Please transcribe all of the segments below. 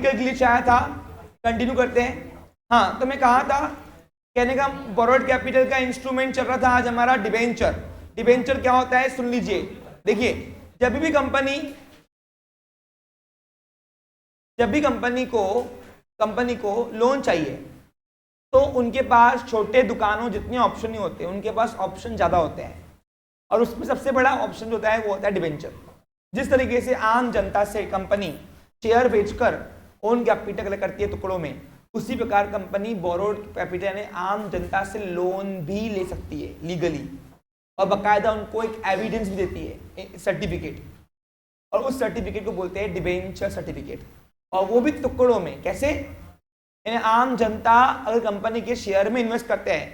Glitch आया था, continue करते हैं। हाँ, तो मैं कहा था, कहने का बोरोड कैपिटल का इंस्ट्रूमेंट चल रहा था आज हमारा डिबेंचर। डिबेंचर क्या होता है सुन लीजिए। देखिए, जब भी कंपनी को लोन चाहिए तो उनके पास छोटे दुकानों जितने ऑप्शन नहीं होते, उनके पास ऑप्शन ज्यादा होते हैं, और उसमें सबसे बड़ा ऑप्शन जो होता है वो होता है डिबेंचर। जिस तरीके से आम जनता से कंपनी शेयर बेचकर ओन कैपिटल कलेक्ट करती है टुकड़ों में, उसी प्रकार कंपनी बोरोड कैपिटल यानी आम जनता से लोन भी ले सकती है लीगली, और बाकायदा उनको एक एविडेंस भी देती है, सर्टिफिकेट, और उस सर्टिफिकेट को बोलते हैं डिबेंचर सर्टिफिकेट। और वो भी टुकड़ों में। कैसे? यानी आम जनता अगर कंपनी के शेयर में इन्वेस्ट करते हैं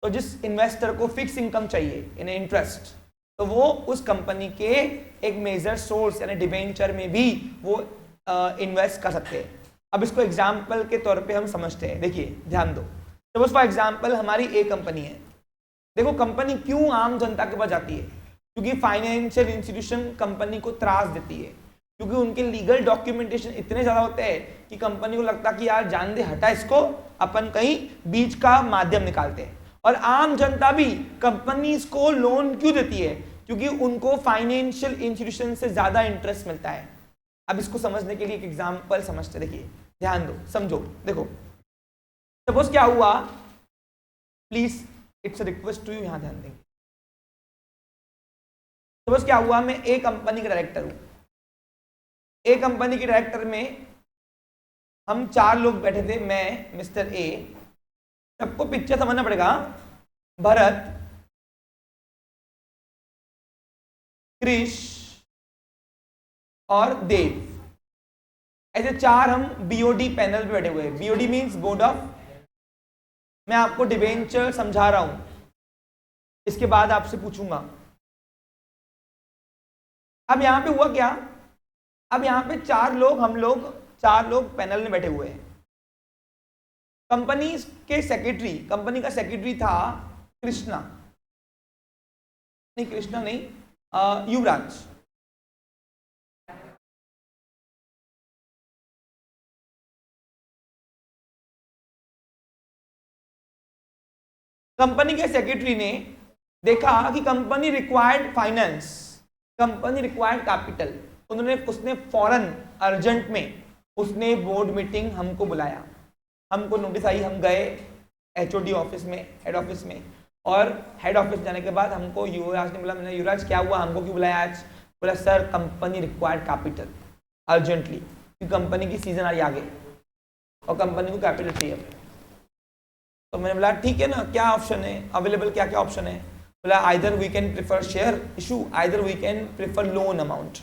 तो जिस इन्वेस्टर को फिक्स इनकम चाहिए यानी इंटरेस्ट, तो वो उस कंपनी के एक मेजर सोर्स यानी डिबेंचर में भी वो इन्वेस्ट कर सकते हैं। अब इसको एग्जाम्पल के तौर पे हम समझते हैं। देखिए, ध्यान दो। तो फॉर एग्जाम्पल हमारी एक कंपनी है। देखो, कंपनी क्यों आम जनता के पास जाती है? क्योंकि फाइनेंशियल इंस्टीट्यूशन कंपनी को त्रास देती है, क्योंकि उनके लीगल डॉक्यूमेंटेशन इतने ज्यादा होते हैं कि कंपनी को लगता कि यार जान दे, हटा इसको, अपन कहीं बीच का माध्यम निकालते हैं। और आम जनता भी कंपनीज को लोन क्यों देती है? क्योंकि उनको फाइनेंशियल इंस्टीट्यूशन से ज्यादा इंटरेस्ट मिलता है। अब इसको समझने के लिए एक एग्जांपल समझते। देखिए, ध्यान दो, समझो। देखो, सपोज क्या हुआ, please it's a request to you, यहां ध्यान देंगे। सपोज क्या हुआ, मैं एक कंपनी का डायरेक्टर हूं। एक कंपनी के डायरेक्टर में हम 4 लोग बैठे थे, मैं, मिस्टर ए। सबको पिक्चर समझना पड़ेगा। भरत, क्रिश और देव, ऐसे 4 हम बीओडी पैनल पे बैठे हुए हैं। बीओडी मींस बोर्ड ऑफ, मैं आपको डिबेंचर समझा रहा हूं, इसके बाद आपसे पूछूंगा। अब यहां पे हुआ क्या? अब यहां पे 4 लोग, हम लोग 4 लोग पैनल में बैठे हुए हैं। कंपनी के सेक्रेटरी, कंपनी का सेक्रेटरी था कृष्णा, नहीं कृष्णा नहीं, युवराज। कंपनी के सेक्रेटरी ने देखा कि company required finance, company required capital. उसने फौरन अर्जेंट में उसने बोर्ड मीटिंग हमको बुलाया, हमको नोटिस आई, हम गए एचओडी ऑफिस में, हेड ऑफिस में। और हेड ऑफिस जाने के बाद हमको युवराज ने बोला, मैंने युवराज क्या हुआ, हमको क्यों बुलाया आज? बोला sir company required capital urgently, क्योंकि कंपनी की सीजन आ रही आगे और कंपनी को कैपिटल चाहिए। तो मैंने बोला ठीक है ना, क्या ऑप्शन है अवेलेबल, क्या क्या ऑप्शन है? बोला either we can prefer share issue, either we can prefer loan amount.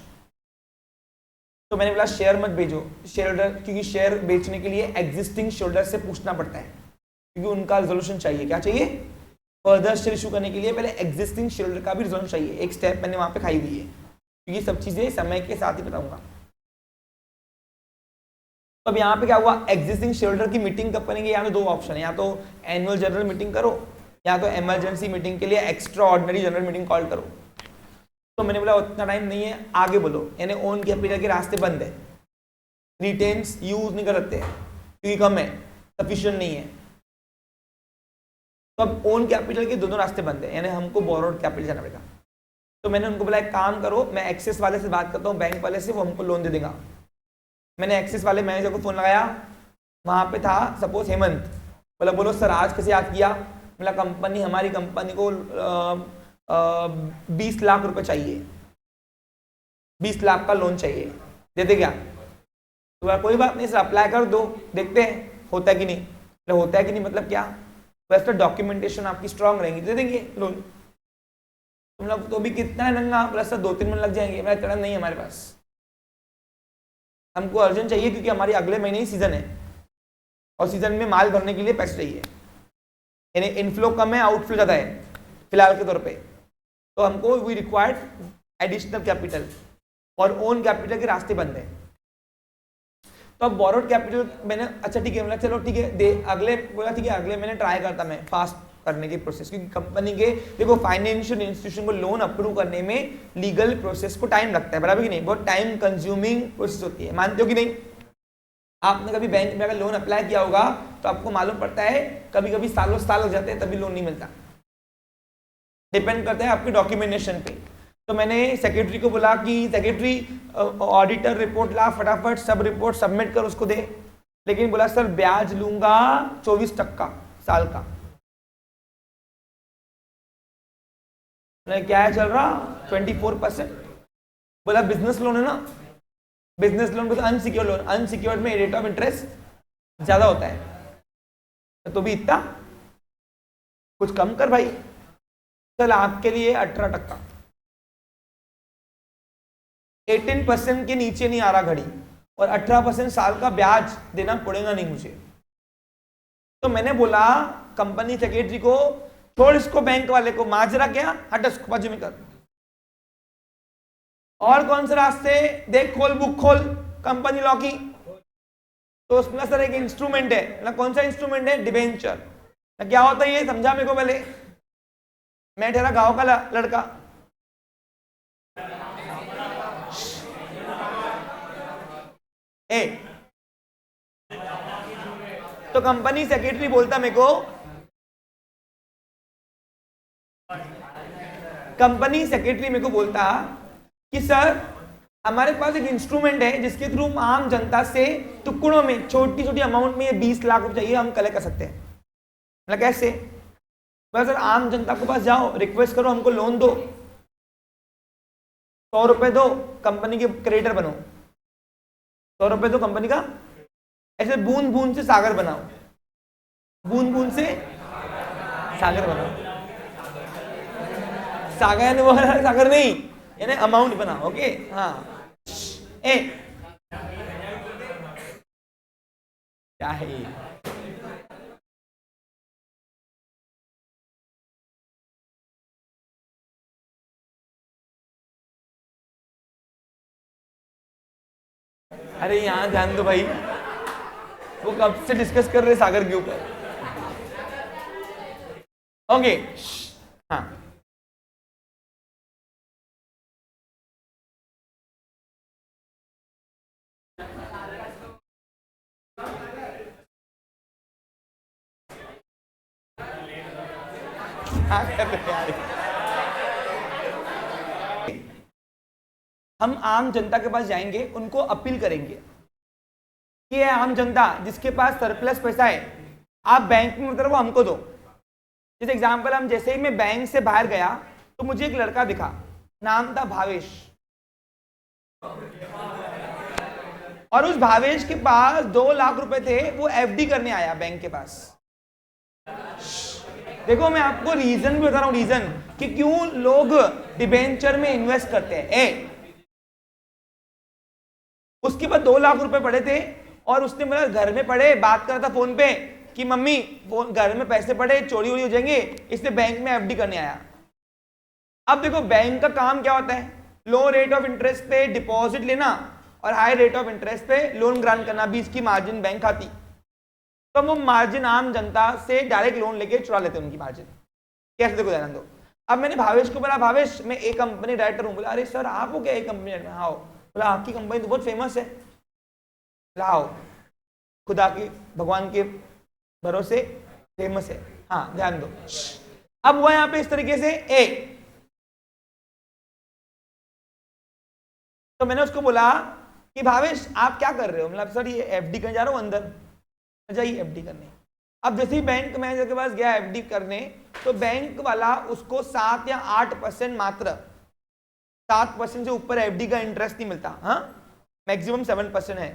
तो मैंने बोला शेयर मत भेजो, शेयर होल्डर, क्योंकि शेयर बेचने के लिए एग्जिस्टिंग शेयर होल्डर से पूछना पड़ता है, क्योंकि उनका रिजोल्यूशन चाहिए। क्या चाहिए? फर्दर शेयर इशू करने के लिए पहले एग्जिस्टिंग शेयर होल्डर का भी रिजोल्यूशन चाहिए। एक स्टेप मैंने वहां पे खाई हुई है, क्योंकि सब चीजें समय के साथ ही बताऊंगा। तो अब यहाँ पे क्या हुआ, एग्जिस्टिंग शेयर होल्डर की मीटिंग कब करेंगे? यहाँ पे 2 ऑप्शन है, या तो एनुअल जनरल मीटिंग करो, या तो इमरजेंसी मीटिंग के लिए extra ordinary general meeting call करो। तो मैंने बोला उतना टाइम नहीं है, आगे बोलो। यानी ओन कैपिटल के रास्ते बंद है, रिटेन्स यूज नहीं कर सकते क्योंकि कम है, सफिशिएंट नहीं है। तो अब ओन कैपिटल के दोनों रास्ते बंद है, यानी हमको बोरोड कैपिटल जाना पड़ेगा। तो मैंने उनको बोला एक काम करो, मैं एक्सिस वाले से बात करता हूँ, बैंक वाले से, वो हमको लोन दे देगा। मैंने एक्सिस वाले मैनेजर को फोन लगाया, वहां पे था सपोज हेमंत। बोला बोलो सर आज कैसे याद किया? बोला कंपनी, हमारी कंपनी को 20 लाख रुपए चाहिए, 20 लाख का लोन चाहिए, दे दे क्या? तो बोला कोई बात नहीं सर, अप्लाई कर दो, देखते हैं होता है कि नहीं। तो होता है कि नहीं मतलब क्या? वैसे डॉक्यूमेंटेशन आपकी स्ट्रांग रहेंगी, दे देंगे लोन। मतलब तो भी कितना है नंगा? बोला सर 2-3 महीने लग जाएंगे। मेरा चढ़ा नहीं है हमारे पास, हमको अर्जेंट चाहिए क्योंकि हमारी अगले महीने ही सीजन है और सीजन में माल भरने के लिए पैसे चाहिए। यानी इनफ्लो कम है, आउटफ्लो ज्यादा है फिलहाल के तौर पे, तो हमको वी रिक्वायर्ड एडिशनल कैपिटल, और ओन कैपिटल के रास्ते बंद है। तो अब बोरोड कैपिटल मैंने, अच्छा ठीक है, मतलब चलो ठीक है, दे अगले, बोला ठीक है अगले महीने ट्राई करता मैं फास्ट करने की प्रोसेस, क्योंकि कंपनी के देखो फाइनेंशियल इंस्टीट्यूशन को लोन अप्रूव करने में लीगल प्रोसेस को टाइम लगता है, बराबर कि नहीं? बहुत टाइम कंज्यूमिंग प्रोसेस होती है, मानते हो कि नहीं? आपने कभी बैंक में अगर लोन अप्लाई किया होगा तो आपको मालूम पड़ता है कभी कभी सालों साल लग जाते हैं तभी लोन नहीं मिलता, डिपेंड करता है आपकी डॉक्यूमेंटेशन पे। तो मैंने सेक्रेटरी को बोला कि सेक्रेटरी ऑडिटर रिपोर्ट ला, फटाफट सब रिपोर्ट सबमिट कर उसको दे, लेकिन बोला सर ब्याज लूंगा 24% साल का। क्या है चल रहा 24%। बोला बिजनेस लोन है ना, बिजनेस लोन तो अनसिक्योर्ड लोन, अनसिक्योर्ड में रेट ऑफ इंटरेस्ट ज्यादा होता है, तो भी इतना कुछ कम कर भाई। चल आपके लिए 18%, 18% के नीचे नहीं आ रहा घड़ी, और 18% साल का ब्याज देना पड़ेगा नहीं मुझे। तो मैंने बोला कंपनी सेक्रेटरी को, छोड़ इसको बैंक वाले को, माजरा क्या हट इसको बाजू में कर, और कौन से रास्ते देख, खोल बुक खोल कंपनी लॉ की। तो उसमें सर एक इंस्ट्रूमेंट है ना, कौन सा इंस्ट्रूमेंट है, डिबेंचर। क्या होता है ये समझा मेरे को पहले, मैं ठहरा गांव का लड़का। ए तो कंपनी सेक्रेटरी बोलता मेरे को, कंपनी सेक्रेटरी मेरे को बोलता कि सर हमारे पास एक इंस्ट्रूमेंट है जिसके थ्रू आम जनता से टुकड़ों में छोटी छोटी अमाउंट में, ये 20 लाख रुपए चाहिए, हम कलेक्ट कर सकते हैं। मतलब कैसे, बस सर आम जनता के पास जाओ, रिक्वेस्ट करो हमको लोन दो, 100 रुपए दो, कंपनी के क्रेडिटर बनो, 100 रुपए दो कंपनी का, ऐसे बूंद बूंद से सागर बनाओ, बूंद बूंद से सागर बनाओ, सागर वो सागर नहीं, यानी अमाउंट बनाओ। ओके हाँ, ए क्या है ये, अरे यहां ध्यान दो भाई, वो कब से डिस्कस कर रहे सागर के ऊपर। ओके हाँ, हम आम जनता के पास जाएंगे, उनको अपील करेंगे कि ये आम जनता जिसके पास सरप्लस पैसा है, आप बैंक में मतलब वो हमको दो। जैसे एग्जांपल, हम जैसे ही मैं बैंक से बाहर गया तो मुझे एक लड़का दिखा, नाम था भावेश, और उस भावेश के पास 2 लाख रुपए थे, वो एफडी करने आया बैंक के पास। देखो मैं आपको रीजन भी बता रहा हूं, रीजन कि क्यों लोग डिबेंचर में इन्वेस्ट करते हैं। उसके पास 2 लाख रुपए पड़े थे, और उसने मेरा घर में पड़े, बात कर रहा था फोन पे कि मम्मी घर में पैसे पड़े, चोरी वोरी हो जाएंगे, इसलिए बैंक में एफडी करने आया। अब देखो बैंक का काम क्या होता है, लो रेट ऑफ इंटरेस्ट पे डिपॉजिट लेना और हाई रेट ऑफ इंटरेस्ट पे लोन ग्रांट करना, 20 की मार्जिन बैंक खाती। तो वो मार्जिन आम जनता से डायरेक्ट लोन लेके चुरा लेते हैं उनकी मार्जिन। कैसे, देखो ध्यान दो। अब मैंने भावेश को बोला, भावेश मैं एक कंपनी डायरेक्टर हूँ। बोला अरे सर आप हो क्या एक कंपनी डायरेक्टर? हाँ। बोला आपकी कंपनी तो बहुत फेमस है। लाओ, खुदा के भगवान के भरोसे फेमस है। हाँ ध्यान दो। अब हुआ यहाँ पे इस तरीके से ए, तो मैंने उसको बोला कि भावेश आप क्या कर रहे हो? मतलब सर ये एफडी करने जा रहा हूँ, अंदर जाइए एफडी करने। अब जैसे ही बैंक मैनेजर के पास गया एफडी करने, तो बैंक वाला उसको 7 या 8% मात्र, 7% से ऊपर एफडी का इंटरेस्ट नहीं मिलता। हाँ, मैक्सिमम 7% है,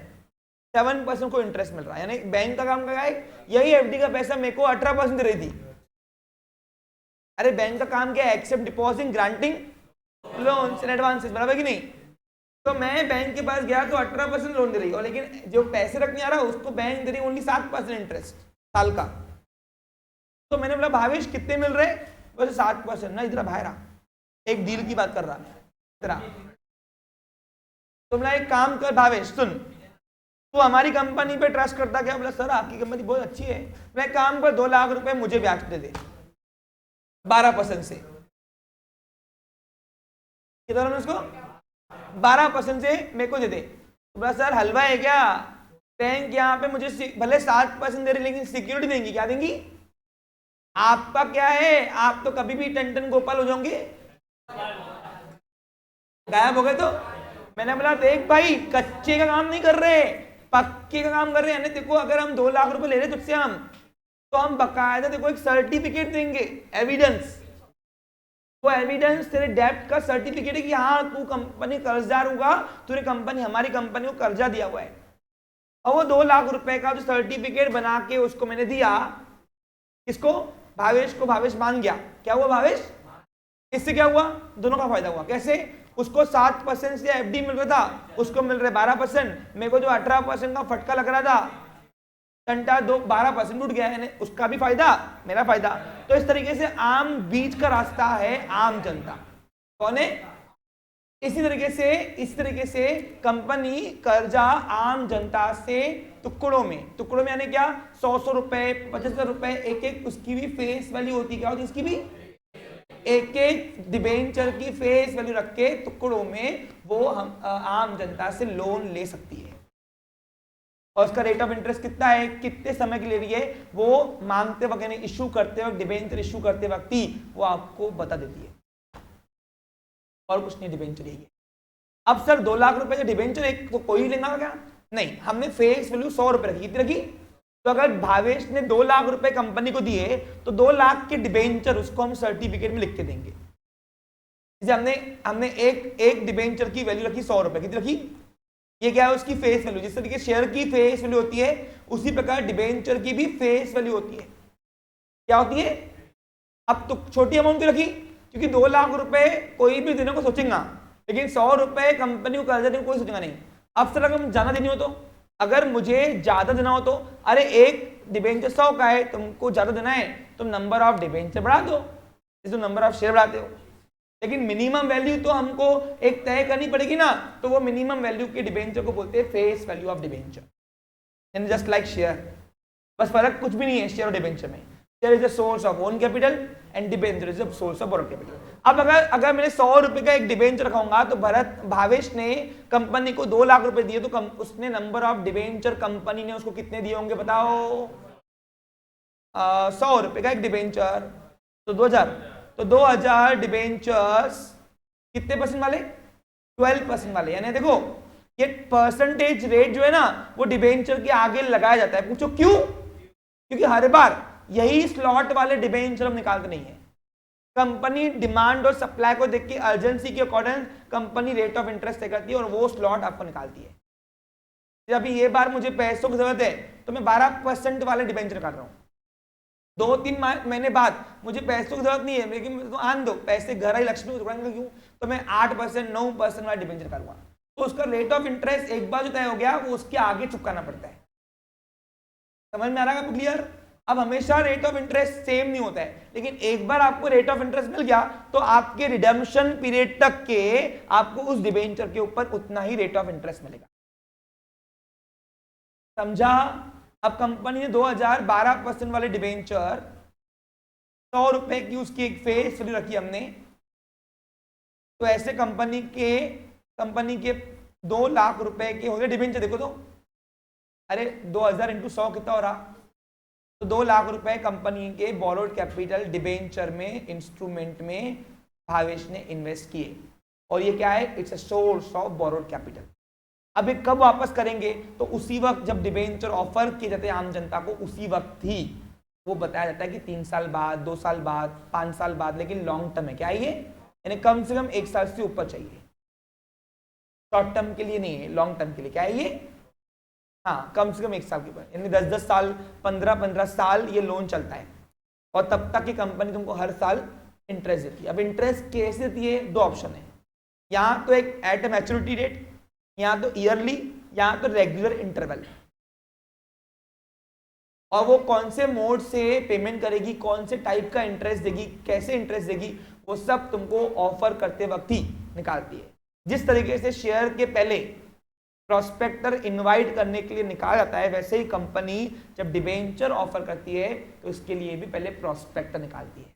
7% को इंटरेस्ट मिल रहा है। यानी बैंक का काम क्या है, यही एफडी का पैसा मेरे को 18% दे रही थी। अरे बैंक का काम क्या है, except deposit granting loans and advances, बराबर कि नहीं? तो मैं बैंक के पास गया तो 18% लोन दे रही है, लेकिन जो पैसे रखने आ रहा है उसको बैंक दे रही है ओनली 7% इंटरेस्ट साल का। तो मैंने बोला भावेश कितने मिल रहे? बस 7% ना, इधर बाहर आ, एक डील की बात कर रहा तेरा। तो बोला एक काम कर भावेश, सुन तू हमारी कंपनी पे ट्रस्ट करता क्या? बोला सर आपकी कंपनी बहुत अच्छी है। मैं काम कर 2 लाख रुपए मुझे ब्याज दे दे 12% से। कितना उसको 12% से मेरे को दे दे। बोला सर हलवा है क्या? बैंक यहाँ पे मुझे भले 7% दे रही लेकिन सिक्योरिटी देंगी। क्या देंगी? आपका क्या है, आप तो कभी भी टन गोपाल हो जाओगे, गायब हो गए। तो मैंने बोला देख भाई, कच्चे का काम नहीं कर रहे, पक्के का काम कर रहे हैं। देखो अगर हम 2 लाख रुपए ले रहे तुझसे हम, तो हम बकायदा देखो एक सर्टिफिकेट देंगे, एविडेंस। वो एविडेंस तेरे डेब्ट का सर्टिफिकेट है कि हाँ तू कंपनी कर्जदार होगा, तूने कंपनी, हमारी कंपनी को कर्जा दिया हुआ है। और वो 2 लाख रुपए का जो सर्टिफिकेट बना के उसको मैंने दिया, किसको? भावेश को। भावेश मान गया। क्या हुआ भावेश? इससे क्या हुआ? दोनों का फायदा हुआ। कैसे? उसको 7% से एफडी मिल रहा था, उसको मिल रहा है 12%। मेरे को जो 18% का फटका लग रहा था, घंटा 12% उठ गया है, उसका भी फायदा, मेरा फायदा। तो इस तरीके से आम बीच का रास्ता है आम जनता। कौन है? इसी तरीके से कंपनी कर्जा आम जनता से टुकड़ों में यानी क्या, 100 रुपए, 75 रुपए, एक उसकी भी फेस वैल्यू होती। क्या होती है इसकी भी? एक डिबेंचर की फेस वैल्यू रख के टुकड़ों में वो हम आम जनता से लोन ले सकती है। और उसका रेट ऑफ इंटरेस्ट कितना है, कितने समय के लिए रही है, वो मांगते वक्त यानी इशू करते वक्त, डिबेंचर इशू करते वक्त ही वो आपको बता देती है। और कुछ नहीं डिबेंचर है। अब सर 2 लाख रुपए के डिबेंचर एक तो कोई लेगा क्या? नहीं, हमने फेस वैल्यू 100 रुपए रखी। कितनी रखी? तो अगर भावेश ने 2 लाख रुपए कंपनी को दिए तो 2 लाख के डिबेंचर उसको हम सर्टिफिकेट में लिख के देंगे। हमने एक डिबेंचर की वैल्यू रखी 100 रुपए। कितनी रखी? ये क्या है? उसकी फेस वैल्यू। जिस तरीके शेयर की फेस वैल्यू होती है, उसी प्रकार डिबेंचर की भी फेस वैल्यू होती है। क्या होती है? अब तो छोटी अमाउंट की रखी क्योंकि 2 लाख रुपए कोई भी देने को सोचेगा, लेकिन 100 रुपए कंपनी को कर्जा देने को कोई सोचेगा नहीं। अब सर अगर ज्यादा देनी हो, तो अगर मुझे ज्यादा देना हो तो, अरे एक डिबेंचर 100 का है, तुमको ज्यादा देना है, तुम नंबर ऑफ डिबेंचर बढ़ा दो, जैसे नंबर ऑफ शेयर बढ़ाते हो। लेकिन मिनिमम वैल्यू तो हमको एक तय करनी पड़ेगी ना, तो वो मिनिमम वैल्यू के डिबेंचर को बोलते हैं face value of debenture, and just like share. बस फर्क कुछ भी नहीं है शेयर और डिबेंचर में। Share is a source of own capital and debenture is a source of borrowed capital. अब अगर मैंने 100 रुपए का एक डिबेंचर रखाऊंगा, तो भावेश ने कंपनी को 2 लाख रुपए दिए, तो उसने नंबर ऑफ डिबेंचर, कंपनी ने उसको कितने दिए होंगे बताओ? 100 रुपए का एक डिबेंचर, तो 2000, तो 2000 डिबेंचर्स कितने परसेंट वाले? 12% वाले। यानी देखो ये परसेंटेज रेट जो है ना, वो डिबेंचर के आगे लगाया जाता है। पूछो क्यों? क्योंकि हर बार यही स्लॉट वाले डिबेंचर हम निकालते नहीं है। कंपनी डिमांड और सप्लाई को देख के अर्जेंसी के according company rate of interest तय करती है और वो स्लॉट आपको निकालती है। जब ये बार मुझे पैसों की जरूरत है तो मैं 12% वाले डिबेंचर काट रहा हूँ। 2-3 महीने बाद मुझे पैसों की जरूरत नहीं है, लेकिन तो आन दो पैसे, घर आई लक्ष्मी उड़ाएंगे क्यों, तो मैं 8%, 9% वाला डिबेंचर करूंगा। तो उसका रेट ऑफ इंटरेस्ट एक बार जो तय हो गया, वो उसके आगे चुकाना पड़ता है। समझ में आ रहा है? क्लियर? अब हमेशा रेट ऑफ इंटरेस्ट सेम नहीं होता है, लेकिन एक बार आपको रेट ऑफ इंटरेस्ट मिल गया तो आपके रिडेम्पशन पीरियड तक के आपको उस डिबेंचर के ऊपर उतना ही रेट ऑफ इंटरेस्ट मिलेगा। समझा? अब कंपनी ने 2012% वाले डिबेंचर 100 रुपए की उसकी एक फेस वैल्यू रखी हमने, तो ऐसे कंपनी के 2 लाख रुपए के हो गए डिबेंचर। देखो तो, अरे 2000 × 100 कितना हो रहा? तो 2 लाख रुपए कंपनी के बोरोड कैपिटल डिबेंचर में, इंस्ट्रूमेंट में भावेश ने इन्वेस्ट किए। और ये क्या है? It's a source of borrowed capital. अब ये कब वापस करेंगे? तो उसी वक्त जब डिबेंचर ऑफर किए जाते हैं आम जनता को, उसी वक्त ही वो बताया जाता है कि 3 साल बाद, 2 साल बाद, 5 साल बाद, लेकिन लॉन्ग टर्म है। क्या है ये? यानी कम से कम 1 साल से ऊपर चाहिए, शॉर्ट टर्म के लिए नहीं है, लॉन्ग टर्म के लिए। क्या है ये? हाँ, कम से कम 1 साल के ऊपर, यानी 10-10 साल, 15-15 साल ये लोन चलता है। और तब तक की कंपनी तुमको हर साल इंटरेस्ट देती है। अब इंटरेस्ट कैसे देती है? 2 ऑप्शन है, यहाँ तो एक एट ए मैच्योरिटी रेट, यहाँ तो ईयरली, यहाँ तो रेगुलर इंटरवल। और वो कौन से मोड से पेमेंट करेगी, कौन से टाइप का इंटरेस्ट देगी, कैसे इंटरेस्ट देगी, वो सब तुमको ऑफर करते वक्त ही निकालती है। जिस तरीके से शेयर के पहले प्रोस्पेक्टर इनवाइट करने के लिए निकाला जाता है, वैसे ही कंपनी जब डिबेंचर ऑफर करती है तो इसके लिए भी पहले प्रोस्पेक्टर निकालती है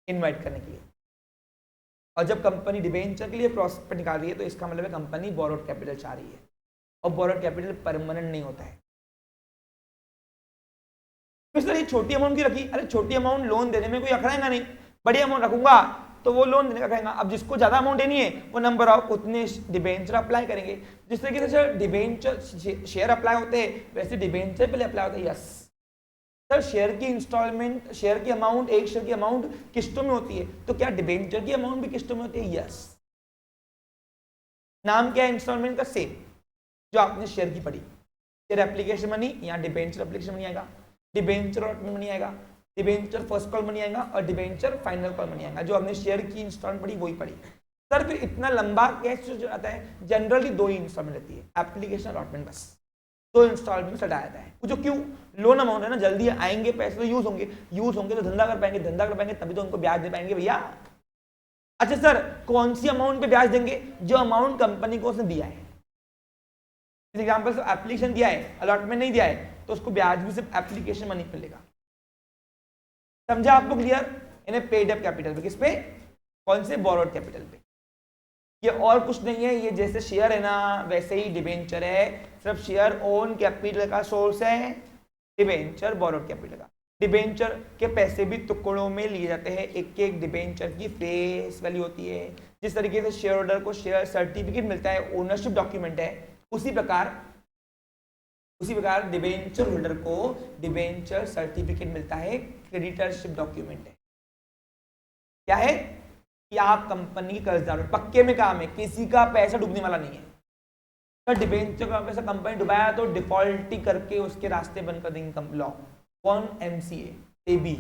इनवाइट करने के लिए। और जब कंपनी डिबेंचर के लिए प्रॉस्पेक्ट निकाल रही है तो इसका मतलब है कंपनी बोरोड कैपिटल चाह रही है, और बोरोड कैपिटल परमानेंट नहीं होता है। तो सर ये छोटी अमाउंट की रखी, अरे छोटी अमाउंट लोन देने में कोई अखड़ाएगा नहीं, बड़ी अमाउंट रखूंगा तो वो लोन देने का कहेगा। अब जिसको ज्यादा अमाउंट देनी है वो नंबर ऑफ उतने डिबेंचर अप्लाई करेंगे। जिस तरीके से डिबेंचर शेयर अप्लाई होते हैं वैसे डिबेंचर पहले अप्लाई होता है। यस सर, शेयर की इंस्टॉलमेंट, शेयर की अमाउंट, एक शेयर की अमाउंट किस्तों में होती है, तो क्या डिबेंचर की अमाउंट भी किस्तों में होती है? यस। नाम क्या है इंस्टॉलमेंट का? सेम जो आपने शेयर की पढ़ी। शेयर एप्लीकेशन मनी, यहाँ डिबेंचर एप्लीकेशन मनी आएगा, डिबेंचर अलॉटमेंट मनी आएगा, डिबेंचर फर्स्ट कॉल मनी आएगा और डिबेंचर फाइनल कॉल मनी आएगा। जो हमने शेयर की इंस्टॉलमेंट पढ़ी वही पढ़ी। सर फिर इतना लंबा कैसे आता है? जनरली 2 ही इंस्टॉलमेंट रहती है, एप्लीकेशन अलॉटमेंट, बस 2 इंस्टॉलमेंट से हटाया जाता है। जो क्यों? लोन अमाउंट है ना, जल्दी आएंगे पैसे तो यूज होंगे तो धंधा कर पाएंगे, धंधा कर पाएंगे तभी तो उनको ब्याज दे पाएंगे भैया। अच्छा सर, कौन सी अमाउंट पे ब्याज देंगे? जो अमाउंट कंपनी को उसने दिया है। एग्जाम्पल से एप्लीकेशन दिया है, अलॉटमेंट नहीं दिया है, तो उसको ब्याज भी सिर्फ एप्लीकेशन मनी पे मिलेगा। समझा आपको? क्लियर? इन्हें पेड अप कैपिटल पे, किस पे? कौन से? बोरोड कैपिटल पे। ये और कुछ नहीं है, ये जैसे शेयर है ना वैसे ही डिबेंचर है, सिर्फ शेयर ओन कैपिटल का सोर्स है, डिबेंचर बोरोड कैपिटल का। डिबेंचर के पैसे भी टुकड़ों में लिए जाते हैं, एक एक डिबेंचर की फेस वैल्यू होती है। जिस तरीके से शेयर होल्डर को शेयर सर्टिफिकेट मिलता है, ओनरशिप डॉक्यूमेंट है, उसी प्रकार डिबेंचर होल्डर को डिबेंचर सर्टिफिकेट मिलता है, क्रेडिटरशिप डॉक्यूमेंट है। क्या है? कि आप कंपनी के कर्जदार हो, पक्के में काम है, किसी का पैसा डूबने वाला नहीं है। तो डिबेंचर का पैसा कंपनी डुबाया तो डिफॉल्टी करके उसके रास्ते बंद कर देंगे लॉ। कौन? एमसीए, सेबी।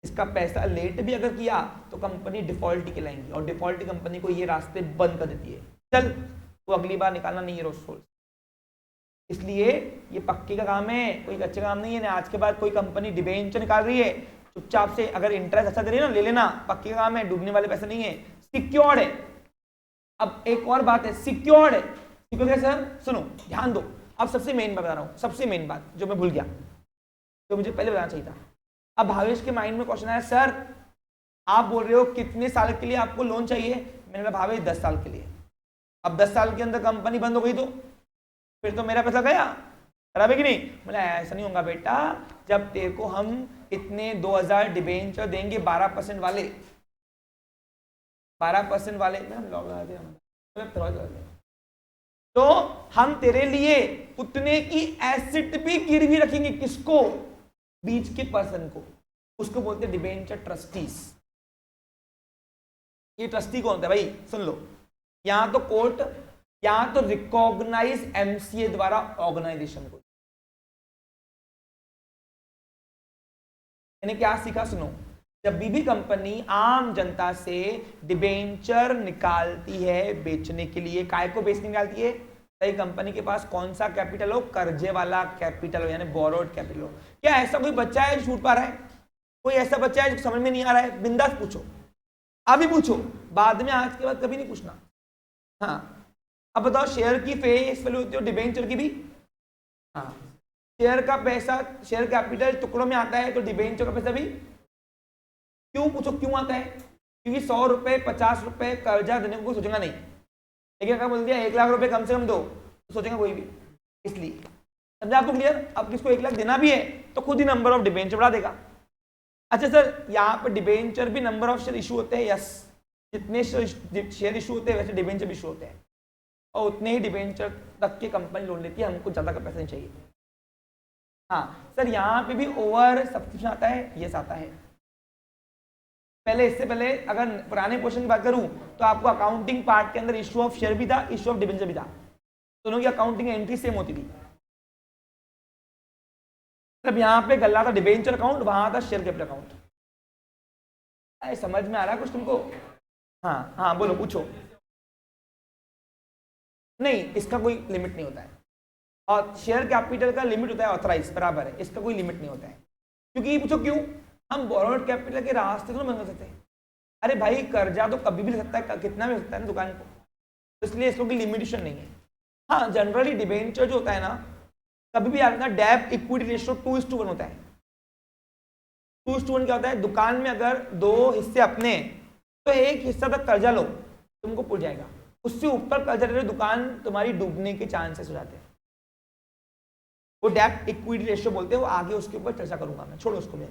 इसका पैसा लेट भी अगर किया तो कंपनी डिफॉल्टी कहलाएंगी, और डिफॉल्टी कंपनी को ये रास्ते बंद कर देती है, चल तो अगली बार निकालना नहीं है रोज। इसलिए ये पक्के का काम है, कोई कच्चे काम नहीं है ना। आज के बाद कोई कंपनी डिबेंचर निकाल रही है, चुपचाप से अगर इंटरेस्ट अच्छा दे रही है ना, ले लेना, पक्के का काम है, डूबने वाले पैसे नहीं है, सिक्योर्ड है। अब एक और बात है, सिक्योर्ड है। सिक्योर कैसे सर? सुनो ध्यान दो, अब सबसे मेन बात बता रहा हूँ, सबसे मेन बात जो मैं भूल गया, जो मुझे पहले बताना चाहिए था। अब भावेश के माइंड में क्वेश्चन आया, सर आप बोल रहे हो कितने साल के लिए आपको लोन चाहिए? मैंने कहा भावेश 10 साल के लिए। अब 10 साल के अंदर कंपनी बंद हो गई तो फिर तो मेरा पैसा गया, खराब है कि नहीं? बोला ऐसा नहीं होगा बेटा, जब तेरे को हम इतने 2000 डिबेंचर देंगे 12% वाले, 12% वाले तो हम तेरे लिए उतने की एसेट भी गिरवी रखेंगे। किसको? बीच के पर्सन को, उसको बोलते हैं डिबेंचर ट्रस्टीज। ये ट्रस्टी कौन होता है भाई? सुन लो, यहां तो कोर्ट, यहां तो रिकॉग्नाइज एमसीए द्वारा ऑर्गेनाइजेशन को। मैंने क्या सीखा? सुनो, जब भी कंपनी आम जनता से डिबेंचर निकालती है बेचने के लिए, काय को बेचने निकालती है? सही कंपनी के पास कौन सा कैपिटल हो? कर्जे वाला कैपिटल हो, यानी बोरोड कैपिटल हो। क्या ऐसा कोई बच्चा है जो छूट पा रहा है? कोई ऐसा बच्चा है जो समझ में नहीं आ रहा है? बिंदास पूछो, अभी पूछो, बाद में, आज के बाद कभी नहीं पूछना। हाँ अब बताओ, शेयर की फेस वैल्यू होती है डिबेंचर की भी। हाँ, शेयर का पैसा, शेयर कैपिटल टुकड़ों में आता है, तो डिबेंचर का पैसा भी। क्यों? पूछो क्यों आता है? क्योंकि 100 रुपए 50 रुपए कर्जा देने को कोई सोचेगा नहीं, लेकिन अगर बोल दिया 1 लाख रुपए कम से कम दो तो सोचेगा कोई भी। इसलिए समझा आपको? क्लियर? अब किसको 1 लाख देना भी है तो खुद ही नंबर ऑफ डिबेंचर बढ़ा देगा। अच्छा सर, यहाँ पे डिबेंचर भी नंबर ऑफ शेयर इशू होते हैं? यस, जितने शेयर इशू होते हैं वैसे डिबेंचर भी इशू होते हैं, और उतने ही डिबेंचर तक की कंपनी लोन लेती है, हमको ज़्यादा का पैसा नहीं चाहिए। हाँ सर, यहाँ पे भी ओवर सब्सक्रिप्शन आता है? यस आता है। पहले, इससे पहले अगर पुराने क्वेश्चन की बात करूं तो आपको अकाउंटिंग पार्ट के अंदर इशू ऑफ शेयर भी था, इशू ऑफ डिबेंचर भी था, दोनों की अकाउंटिंग एंट्री सेम होती थी। मतलब यहाँ पे गल्ला था डिबेंचर अकाउंट, वहां था शेयर कैपिटल अकाउंट। समझ में आ रहा है कुछ तुमको? हाँ हाँ बोलो, पूछो। नहीं, इसका कोई लिमिट नहीं होता है, और शेयर कैपिटल का लिमिट होता है ऑथराइज, बराबर है, इसका कोई लिमिट नहीं होता है। क्योंकि पूछो क्यों? हम बोरोड कैपिटल के रास्ते तो बंद कर सकते हैं। अरे भाई, कर्जा तो कभी भी ले सकता है, कितना भी ले सकता है ना दुकान को, तो इसलिए इसको कोई लिमिटेशन नहीं है। हाँ, जनरली डिबेंचर जो होता है ना, कभी भी आता है डेब्ट इक्विटी रेशियो 2:1 होता है। टू स्टूडेंट क्या होता है, दुकान में अगर 2 हिस्से अपने तो एक हिस्सा तक कर्जा लो, तुमको पुर जाएगा, उससे ऊपर कर्जा ले लो, दुकान तुम्हारी डूबने के चांसेस हो जाते हैं। वो डेब्ट इक्विटी रेशियो बोलते हैं, वो आगे उसके ऊपर चर्चा करूंगा मैं, छोड़ो उसको मैं।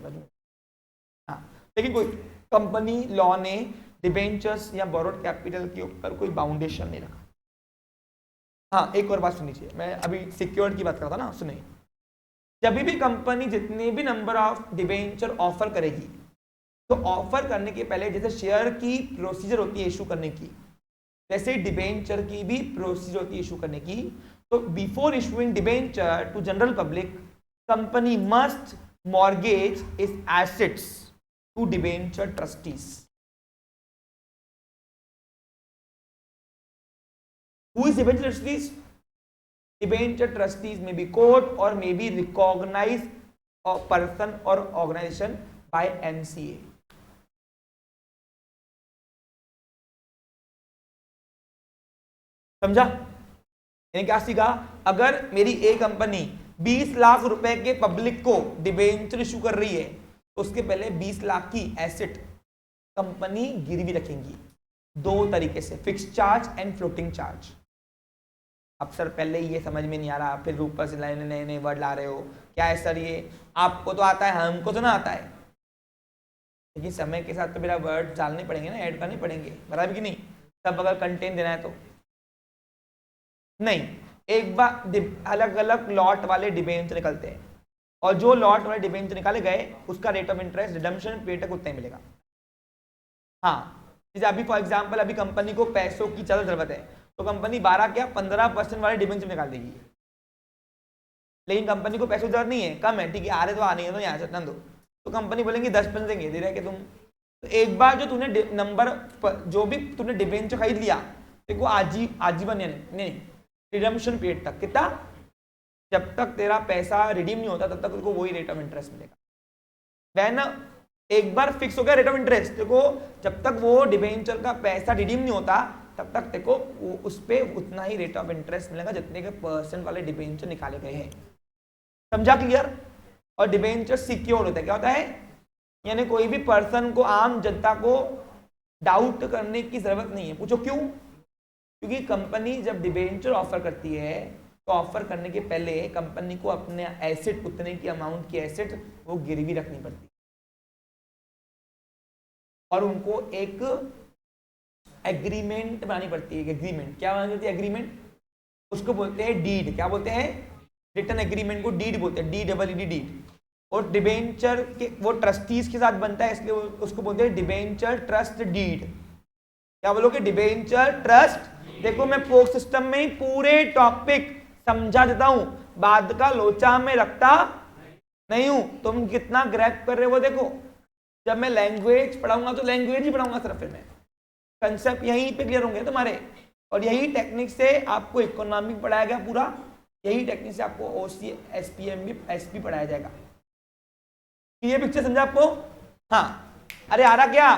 हाँ, लेकिन कोई कंपनी लॉ ने डिबेंचर्स या बोरोड कैपिटल के ऊपर कोई बाउंडेशन नहीं रखा। हाँ, एक और बात सुन लीजिए, मैं अभी सिक्योर्ड की बात कर रहा था ना, सुनिए। जब भी कंपनी जितने भी नंबर ऑफ डिबेंचर ऑफर करेगी, तो ऑफर करने के पहले जैसे शेयर की प्रोसीजर होती है इशू करने की, वैसे डिबेंचर की भी प्रोसीजर होती है इशू करने की। तो before issuing debenture to general public, company must mortgage is assets to debenture trustees. Who is debenture trustees? Debenture trustees may be court or may be recognized a person or organization by NCA. समझा? यानी क्या सीखा? अगर मेरी एक company 20 lakh रुपए के public को डिबेंचर इशू कर रही है, तो उसके पहले 20 लाख की एसेट कंपनी गिरवी रखेंगी 2 तरीके से, fix charge and floating charge. अब सर पहले ये समझ में नहीं आ रहा, फिर ऊपर से नए नए वर्ड ला रहे हो, क्या है सर ये? आपको तो आता है, हमको तो ना आता है, लेकिन समय के साथ तो मेरा वर्ड डालने पड़ेंगे ना, ऐड करने पड़ेंगे, बराबर कि नहीं? सब अगर कंटेंट देना है तो नहीं, एक बार अलग अलग लॉट वाले डिबेंचर निकलते हैं, और जो लॉट वाले डिबेंचर निकाले गए उसका rate of interest redemption period तक उतना ही मिलेगा। हाँ, जैसे अभी फॉर एग्जांपल अभी कंपनी को पैसों की ज़्यादा जरूरत है, तो कंपनी 12% वाले डिबेंचर निकाल देगी। लेकिन कंपनी को पैसों की जरूरत नहीं है, कम है, ठीक है, आ रहे तो आने, तो यहाँ से दो, तो कंपनी बोलेंगी 10% देंगे, दे रहे कि तुम। तो एक बार जो तूने नंबर जो भी तूने डिबेंचर खरीद लिया, देखो आजीवन नहीं, रिडम्पशन पीरियड तक, कितना? जब तक तेरा पैसा रिडीम नहीं होता तब तक तुमको वही रेट ऑफ इंटरेस्ट मिलेगा। वैन एक बार फिक्स हो गया रेट ऑफ इंटरेस्ट, देखो जब तक वो डिबेंचर का पैसा रिडीम नहीं होता तब तक देखो उस पर उतना ही रेट ऑफ इंटरेस्ट मिलेगा जितने के परसेंट वाले डिबेंचर निकाले गए हैं। समझा? क्लियर? और डिबेंचर सिक्योर होता है, क्या होता है? यानी कोई भी पर्सन को, आम जनता को डाउट करने की जरूरत नहीं है। पूछो क्यों? क्योंकि कंपनी जब डिबेंचर ऑफर करती है तो ऑफर करने के पहले कंपनी को अपने एसेट, उतने की अमाउंट की एसेट वो गिरवी रखनी पड़ती है, और उनको एक एग्रीमेंट बनानी पड़ती है। एग्रीमेंट क्या बनानी पड़ती है? एग्रीमेंट, उसको बोलते हैं डीड। क्या बोलते हैं? रिटर्न एग्रीमेंट को डीड बोलते हैं, DEED, डीड। और डिबेंचर के वो ट्रस्टीज के साथ बनता है, इसलिए उसको बोलते हैं डिबेंचर ट्रस्ट डीड। क्या बोलोगे? Debenture trust. देखो मैं पोक सिस्टम में ही पूरे टॉपिक समझा देता हूं, बाद का लोचा में रखता नहीं हूं। तुम कितना ग्रैप कर रहे हो देखो, जब मैं लैंग्वेज पढ़ाऊंगा तो लैंग्वेज ही पढ़ाऊंगा सिर्फ, फिर मैं कंसेप्ट यहीं पे क्लियर होंगे तुम्हारे। और यही टेक्निक से आपको इकोनॉमिक पढ़ाया गया पूरा, यही टेक्निक से आपको OC, SPM भी SP पढ़ाया जाएगा। ये पिक्चर समझा आपको? हाँ, अरे आ रहा क्या?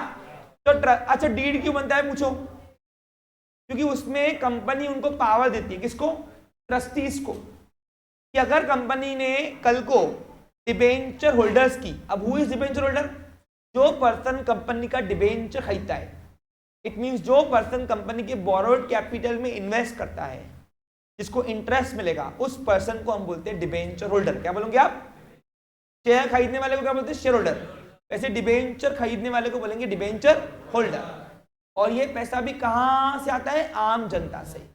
तो अच्छा डीड क्यों बनता है पूछो? क्योंकि उसमें कंपनी उनको पावर देती है, किसको? ट्रस्टीज को, कि अगर कंपनी ने कल को डिबेंचर होल्डर्स की, अब हु इज डिबेंचर होल्डर? जो पर्सन कंपनी का डिबेंचर खरीदता है, इट मींस जो पर्सन कंपनी के बोरोड कैपिटल में इन्वेस्ट करता है, जिसको इंटरेस्ट मिलेगा, उस पर्सन को हम बोलते हैं डिबेंचर होल्डर। क्या बोलोगे आप? शेयर खरीदने वाले को क्या बोलते हैं? Share holder. वैसे डिबेंचर खरीदने वाले को बोलेंगे डिबेंचर होल्डर। और ये पैसा भी कहां से आता है? आम जनता से,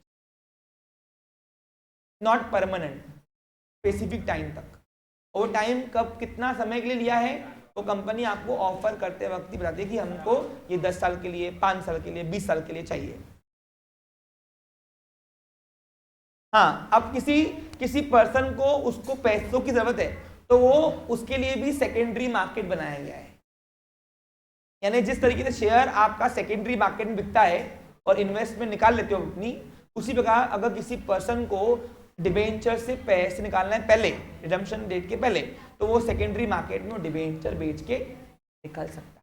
नॉट परमानेंट, स्पेसिफिक टाइम तक। और टाइम कब, कितना समय के लिए लिया है, तो कंपनी आपको ऑफर करते वक्त ही बताती है कि हमको ये 10 साल के लिए, 5 साल के लिए, 20 साल के लिए चाहिए। हाँ, अब किसी पर्सन को उसको पैसों की जरूरत है, तो वो उसके लिए भी सेकेंडरी मार्केट बनाया गया है। यानी जिस तरीके से शेयर आपका सेकेंडरी मार्केट में बिकता है और इन्वेस्टमेंट निकाल लेते हो अपनी, उसी प्रकार अगर किसी पर्सन को डिबेंचर से पैसे निकालना है पहले, रिडम्पशन डेट के पहले, तो वो सेकेंडरी मार्केट में डिबेंचर बेच के निकल सकता है।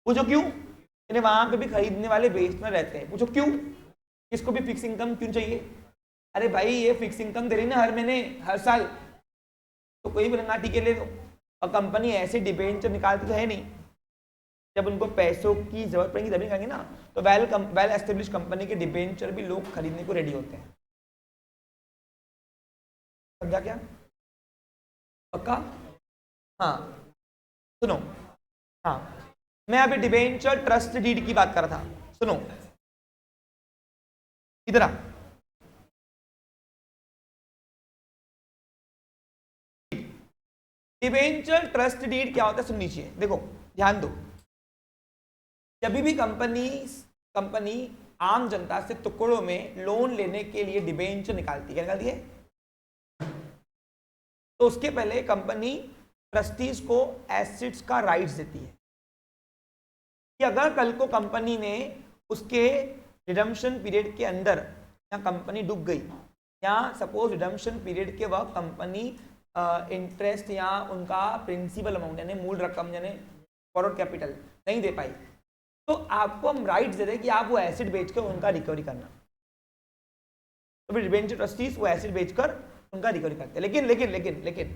पूछो क्यों? यानी वहां पे भी खरीदने वाले बेचना रहते हैं। पूछो क्यों? किसको भी फिक्स इनकम क्यों चाहिए? अरे भाई ये फिक्स इनकम दे रही ना हर महीने, हर साल, तो कोई भी रंगा टीके ले दो। और कंपनी ऐसे डिबेंचर निकालती तो है नहीं, जब उनको पैसों की जरूरत पड़ेगी तभी निकालेंगे ना। तो वेल एस्टेब्लिश कंपनी के डिबेंचर भी लोग खरीदने को रेडी होते हैं। समझा क्या? पक्का? हाँ सुनो, हाँ मैं अभी डिबेंचर ट्रस्ट डीड की बात कर रहा था, सुनो इधर आ। डिबेंचर ट्रस्ट डीड क्या होता है सुन लीजिए, देखो ध्यान दो। जब भी कंपनी आम जनता से टुकड़ों में लोन लेने के लिए डिबेंचर निकालती है, क्या निकालती है? तो उसके पहले कंपनी ट्रस्टीज को एसेट्स का राइट्स देती है कि अगर कल को कंपनी ने उसके रिडम्पशन पीरियड के अंदर या कंपनी डूब गई, या सपोज रिडम्पशन पीरियड के वक्त कंपनी इंटरेस्ट या उनका प्रिंसिपल अमाउंट यानी मूल रकम यानी फॉरवर्ड कैपिटल नहीं दे पाई, तो आपको हम राइट्स दे दें कि आप वो एसेट बेचकर उनका रिकवरी करना। तो फिर डिबेंचर ट्रस्टीज वो एसेट बेचकर उनका रिकवरी करते हैं। लेकिन लेकिन लेकिन लेकिन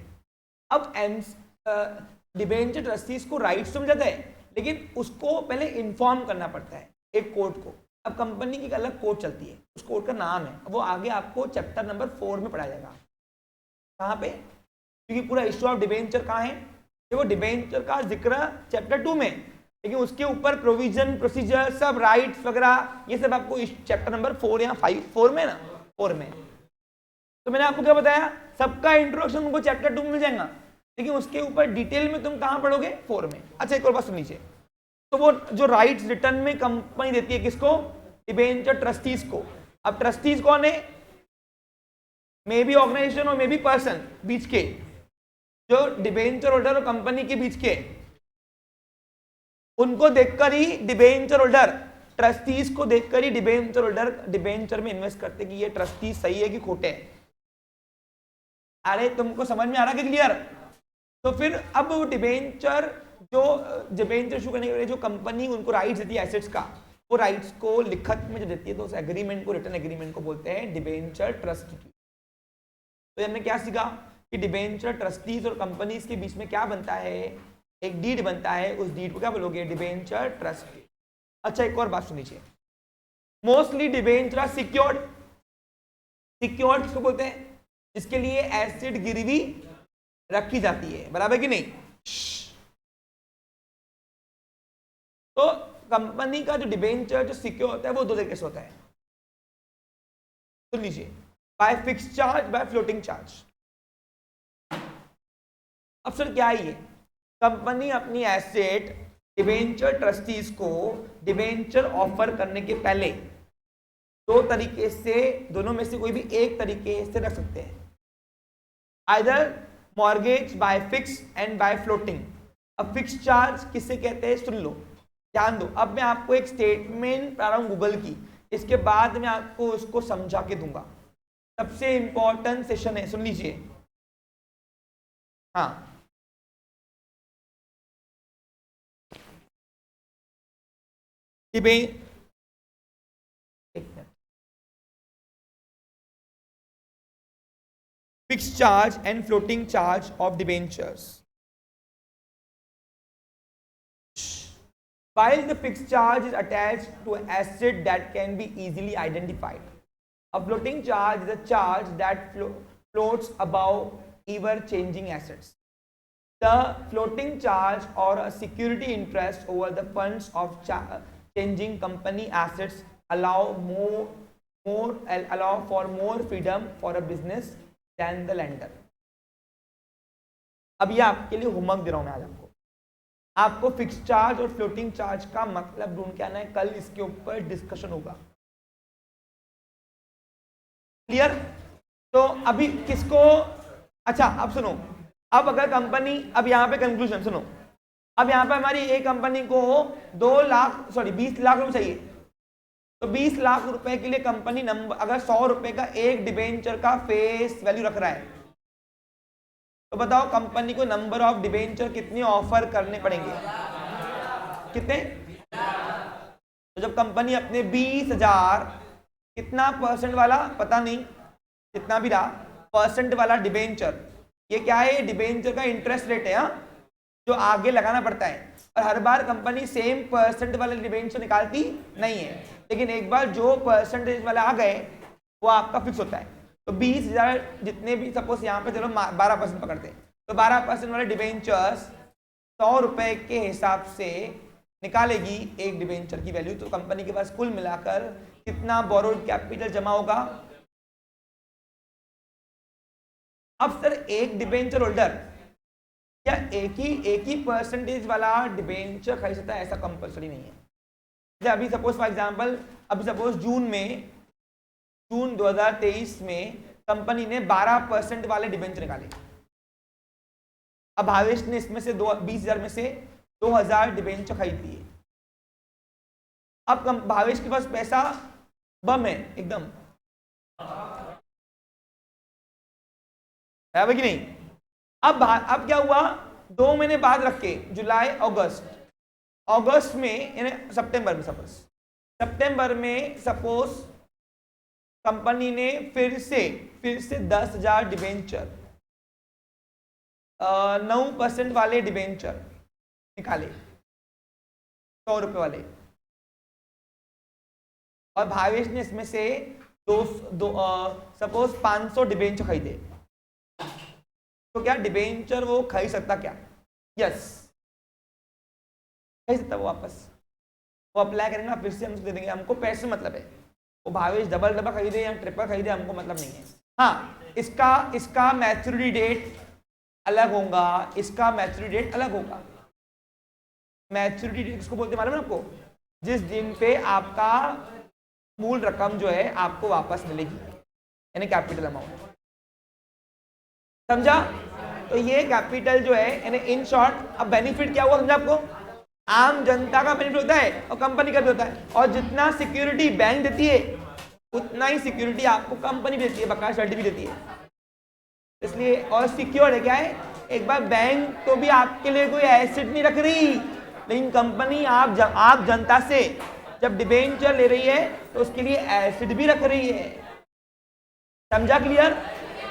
अब डिबेंचर ट्रस्टीज को राइट्स तो मिल जाता है, लेकिन उसको पहले इन्फॉर्म करना पड़ता है एक कोर्ट को। अब कंपनी की एक अलग कोर्ट चलती है, उस कोर्ट का नाम है, वो आगे आपको चैप्टर नंबर 4 में पढ़ाया जाएगा। कहाँ पे? क्योंकि पूरा इश्यू ऑफ डिबेंचर कहाँ है? देखो डिबेंचर का जिक्र चैप्टर 2 में, लेकिन उसके ऊपर प्रोविजन प्रोसीजर सब राइट्स वगैरह ये सब आपको इस चैप्टर नंबर 4 या 4 में ना 4 में। तो मैंने आपको क्या बताया, सबका इंट्रोडक्शन तुमको चैप्टर 2 में मिल जाएगा, लेकिन उसके ऊपर डिटेल में तुम कहाँ पढ़ोगे? 4 में। अच्छा एक और बात सुन लीजिए, तो वो जो राइट्स रिटर्न में कंपनी देती है किसको? डिबेंचर ट्रस्टीज को। अब ट्रस्टीज कौन है? मे बी ऑर्गेनाइजेशन और मे बी पर्सन, बीच के जो डिबेंचर होल्डर और कंपनी के बीच के, उनको देखकर ही डिबेंचर होल्डर ट्रस्टीज को देखकर ही डिबेंचर होल्डर डिबेंचर में इन्वेस्ट करते कि ये ट्रस्टी सही है कि खोटे हैं। अरे तुमको समझ में आ रहा है कि क्लियर? तो फिर अब वो डिबेंचर इशू करने के लिए जो कंपनी उनको राइट्स देती है एसेट्स का, वो राइट्स को लिखत में जो देती है तो उस एग्रीमेंट को, रिटर्न एग्रीमेंट को बोलते हैं डिबेंचर ट्रस्ट। तो हमने क्या सीखा कि डिबेंचर ट्रस्टीज और कंपनीज के बीच में क्या बनता है? एक डीड बनता है, उस डीड को क्या बोलोगे? Debenture trust. अच्छा एक और बात सुन लीजिए, मोस्टली डिबेंचर सिक्योर्ड किसको बोलते हैं? जिसके लिए एसेट गिरवी रखी जाती है, बराबर कि नहीं? तो कंपनी का जो डिबेंचर जो सिक्योर होता है वो दो तरीके से होता है, सुन लीजिए, by fixed charge, by floating charge. अब सर क्या है ये? कंपनी अपनी एसेट डिबेंचर ट्रस्टीज को डिबेंचर ऑफर करने के पहले दो तरीके से, दोनों में से कोई भी एक तरीके से रख सकते हैं, either mortgage by fix and by floating. अब फिक्स चार्ज किससे कहते हैं? सुन लो, ध्यान दो। अब मैं आपको एक स्टेटमेंट बता रहा हूं गूगल की, इसके बाद मैं आपको उसको समझा के दूंगा। सबसे इंपॉर्टेंट सेशन है, सुन लीजिए। हाँ fixed charge and floating charge of debentures. While the fixed charge is attached to an asset that can be easily identified, a floating charge is a charge that floats above ever-changing assets. The floating charge or a security interest over the funds of changing company assets allow for more freedom for a business than the lender. अब ये आपके लिए homework दे रहा हूं मैं आज आपको fix charge और फ्लोटिंग चार्ज का मतलब ढूंढ के आना है, कल इसके ऊपर डिस्कशन होगा। क्लियर? तो अभी किसको, अच्छा अब सुनो, अब अगर कंपनी, अब यहां पे कंक्लूजन सुनो, अब यहां पे हमारी एक कंपनी को 20 लाख रुपए चाहिए, तो 20 लाख रुपए के लिए कंपनी अगर 100 रुपए का एक डिबेंचर का फेस वैल्यू रख रहा है, तो बताओ कंपनी को नंबर ऑफ डिबेंचर कितने ऑफर करने पड़ेंगे? कितने? तो जब कंपनी अपने 20,000 कितना परसेंट वाला पता नहीं, कितना भी रहा परसेंट वाला डिबेंचर ये क्या है, डिबेंचर का इंटरेस्ट रेट है, हाँ, जो आगे लगाना पड़ता है। और हर बार कंपनी सेम परसेंट वाले डिबेंचर निकालती नहीं है, लेकिन एक बार जो परसेंटेज वाले आ गए वो आपका फिक्स होता है। तो 20,000 जितने भी, सपोज यहाँ पे चलो 12% पकड़ते हैं, तो 12% वाले डिबेंचर्स 100 रुपए के हिसाब से निकालेगी एक डिबेंचर की वैल्यू। तो कंपनी के पास कुल मिलाकर कितना बोरोड कैपिटल जमा होगा। अब सर एक डिबेंचर होल्डर क्या एक ही परसेंटेज वाला डिबेंचर खरीद सकता है? ऐसा कंपल्सरी नहीं है। अभी सपोज फॉर एग्जांपल, अभी सपोज जून 2023 में कंपनी ने 12% वाले डिबेंचर निकाले। अब भावेश ने इसमें से 20,000 में से 2,000 डिबेंचर खरीद लिए। अब भावेश के पास पैसा बम है एकदम, है कि नहीं? अब क्या हुआ, 2 महीने बाद रख के जुलाई अगस्त में सितंबर में सपोज कंपनी ने फिर से 10,000 डिबेंचर 9% वाले डिबेंचर निकाले, 100 रुपए वाले, और भावेश ने इसमें से सपोज 500 डिबेंचर खरीदे। तो क्या डिबेंचर वो खरीद सकता? क्या यस, खरीद सकता। वो वापस वो अप्लाई करेंगे, फिर से हम दे देंगे। हमको पैसे मतलब है, वो भावेश डबल खरीदे या ट्रिपल खरीदे, हमको मतलब नहीं है। हाँ, इसका मैच्योरिटी डेट अलग होगा, इसका मैच्योरिटी डेट अलग होगा। मैच्योरिटी डेट किसको बोलते हैं मालूम है आपको? जिस दिन पे आपका मूल रकम जो है आपको वापस मिलेगी, यानी कैपिटल अमाउंट। समझा? तो ये कैपिटल जो है, यानी इन शॉर्ट, अब बेनिफिट क्या हुआ समझा आपको? आम जनता का बेनिफिट होता है और कंपनी का भी होता है। और जितना सिक्योरिटी बैंक देती है उतना ही सिक्योरिटी आपको कंपनी भी देती है, बकाया सर्टिफिकेट भी देती है। इसलिए और सिक्योर है क्या है, एक बार बैंक तो भी आपके लिए कोई एसेट नहीं रख रही, लेकिन कंपनी आप जनता से जब डिबेंचर ले रही है तो उसके लिए एसेट भी रख रही है। समझा? क्लियर?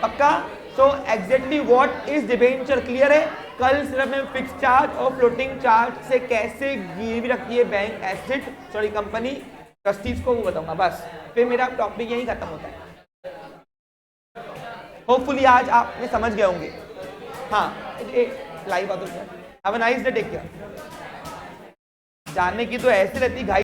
पक्का? So exactly what is debenture clear है? कल सिर्फ मैं फिक्स चार्ज और फ्लोटिंग चार्ज से कैसे गिरवी रखती है bank asset, sorry company trustees को, वो बताऊंगा बस। फिर मेरा टॉपिक यही खत्म होता है। होपफुली आज आपने समझ गए होंगे। हाँ, लाइव बात होती है। Have a nice day, take care. जानने की तो ऐसे रहती घाई।